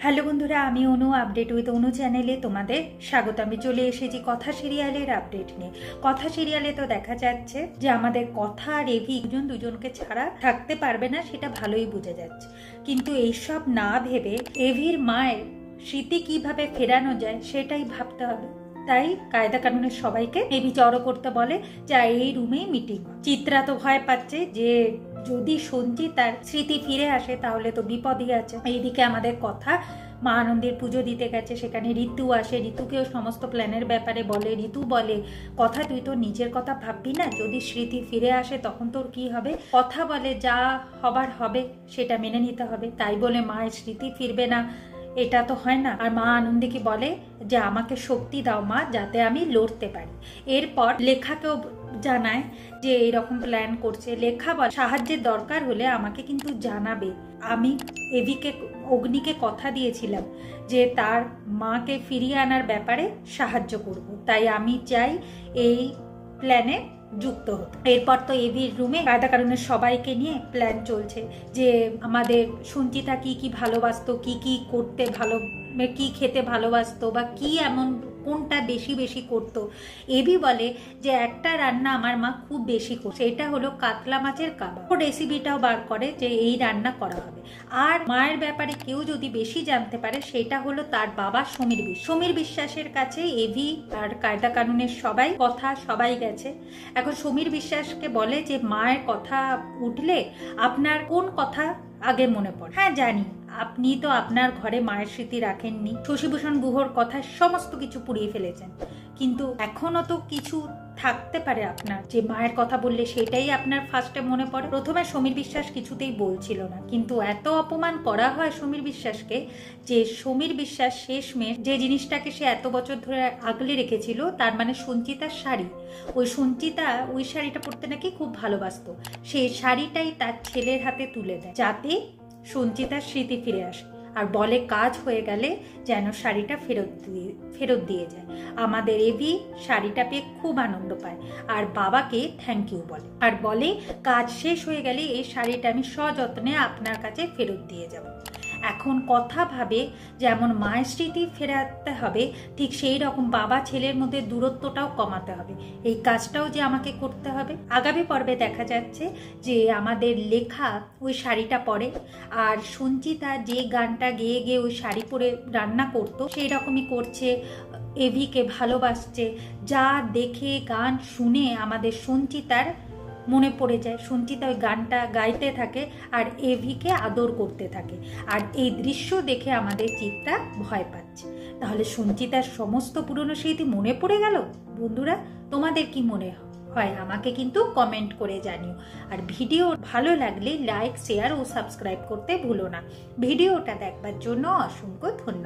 Hello বন্ধুরা, আমি অনু update with অনু চ্যানেলে তোমাদের স্বাগত। আমি চলে এসেছি কথা সিরিয়ালের আপডেট নিয়ে। কথা সিরিয়ালে তো দেখা যাচ্ছে যে আমাদের কথা আর এভি দুজনকে ছাড়া থাকতে পারবে না, সেটা ভালোই বোঝা যাচ্ছে। কিন্তু এইসব না ভেবে এভির মায়ের স্মৃতি কিভাবে ফেরানো যায় সেটাই ভাবতে হবে। তাই কায়দা কানুনের সবাইকে এভি জড়ো করতে বলে যে এই রুমে মিটিং। চিত্রা তো ভয় পাচ্ছে যে যদি সঞ্চিত তার স্মৃতি ফিরে আসে তাহলে তো বিপদই আছে। এইদিকে আমাদের কথা মা আনন্দের পুজো দিতে গেছে, সেখানে ঋতু আসে, ঋতুকেও সমস্ত প্ল্যানের ব্যাপারে বলে। ঋতু বলে, কথা তুই তো নিজের কথা ভাববি না, যদি স্মৃতি ফিরে আসে তখন তোর কি হবে? কথা বলে যা হবার হবে সেটা মেনে নিতে হবে। তাই বলে মায়ের স্মৃতি ফিরবে না এটা তো হয় না। আর মা আনন্দীকে বলে যে আমাকে শক্তি দাও মা, যাতে আমি লড়তে পারি। এরপর লেখাকেও জানায় যে এইরকম প্ল্যান করছে। লেখা বলে সাহায্যের দরকার হলে আমাকে কিন্তু জানাবে। আমি অগ্নিকে কথা দিয়েছিলাম যে তার মাকে ফিরিয়ে আনার ব্যাপারে সাহায্য করব, তাই আমি চাই এই প্ল্যানে যুক্ত হতো। এরপর তো এভির রুমে কায়দা কানুনের সবাইকে নিয়ে প্ল্যান চলছে যে আমাদের সঞ্চিতা কি কি ভালোবাসতো, কি কি করতে ভালো, কি খেতে ভালোবাসতো, বা কি এমন কোনটা বেশি বেশি করতো। এভি বলে যে একটা রান্না আমার মা খুব বেশি করছে, এটা হলো কাতলা মাছের কাবাব। ও রেসিপিটাও বার করে যে এই রান্না করা হবে। আর মায়ের ব্যাপারে কেউ যদি বেশি জানতে পারে সেটা হলো তার বাবা সমীর বিশ্বাসের কাছে এভি আর কায়দা কানুনের সবাই গেছে। এখন সমীর বিশ্বাসকে বলে যে মায়ের কথা উঠলে আপনার কোন কথা আগে মনে পড়ে? হ্যাঁ জানি, আপনি তো আপনার ঘরে মায়ের স্মৃতি রাখেননি, শশীভূষণ গুহর কথা সমস্ত কিছু পুড়িয়ে ফেলেছেন, কিন্তু এখনো তো কিছু থাকতে পারে আপনার যে মায়ের কথা বললে সেটাই আপনার ফার্স্টে মনে পড়ে। প্রথমে সমীর বিশ্বাস কিছুতেই বলছিল না, কিন্তু এত অপমান করা হয় সমীর বিশ্বাসকে যে সমীর বিশ্বাস শেষমেশ যে জিনিসটাকে সে এত বছর ধরে আগলে রেখেছিল, তার মানে সঞ্চিতার শাড়ি, সঞ্চিতা ওই শাড়িটা পরতে নাকি খুব ভালোবাসতো, সেই শাড়িটাই তার ছেলের হাতে তুলে দেয় যাতে সঞ্চিতার স্মৃতি ফিরে আসে। আর বলে কাজ হয়ে গেলে যেন শাড়িটা ফেরত দিয়ে যায়। আমাদের এভি শাড়িটা পেয়ে খুব আনন্দ পায় আর বাবাকে থ্যাংক ইউ বলে, আর বলে কাজ শেষ হয়ে গেলে এই শাড়িটা আমি সযত্নে আপনার কাছে ফেরত দিয়ে যাব। এখন কথা ভাবে যেমন মায়ের স্মৃতি ফেরাতে হবে, ঠিক সেই রকম বাবা ছেলের মধ্যে দূরত্বটাও কমাতে হবে। এই কাজটাও যে আমাকে করতে হবে। আগামী পর্বে দেখা যাচ্ছে যে আমাদের লেখা ওই শাড়িটা পরে, আর সঞ্চিতা যে গানটা গেয়ে গিয়ে ওই শাড়ি পরে রান্না করতো সেই রকমই করছে, এভিকে ভালোবাসছে। যা দেখে গান শুনে আমাদের সঞ্চিতার মনে পড়ে যায়, সঞ্চিতা ওই গানটা গাইতে থাকে আর এভিকে আদর করতে থাকে। আর এই দৃশ্য দেখে আমাদের চিত্রা ভয় পাচ্ছে। তাহলে সঞ্চিতার সমস্ত পুরনো স্মৃতি মনে পড়ে গেল? বন্ধুরা, তোমাদের কি মনে হয় আমাকে কিন্তু কমেন্ট করে জানিও। আর ভিডিও ভালো লাগলে লাইক, শেয়ার ও সাবস্ক্রাইব করতে ভুলো না। ভিডিওটা দেখবার জন্য অসংখ্য ধন্যবাদ।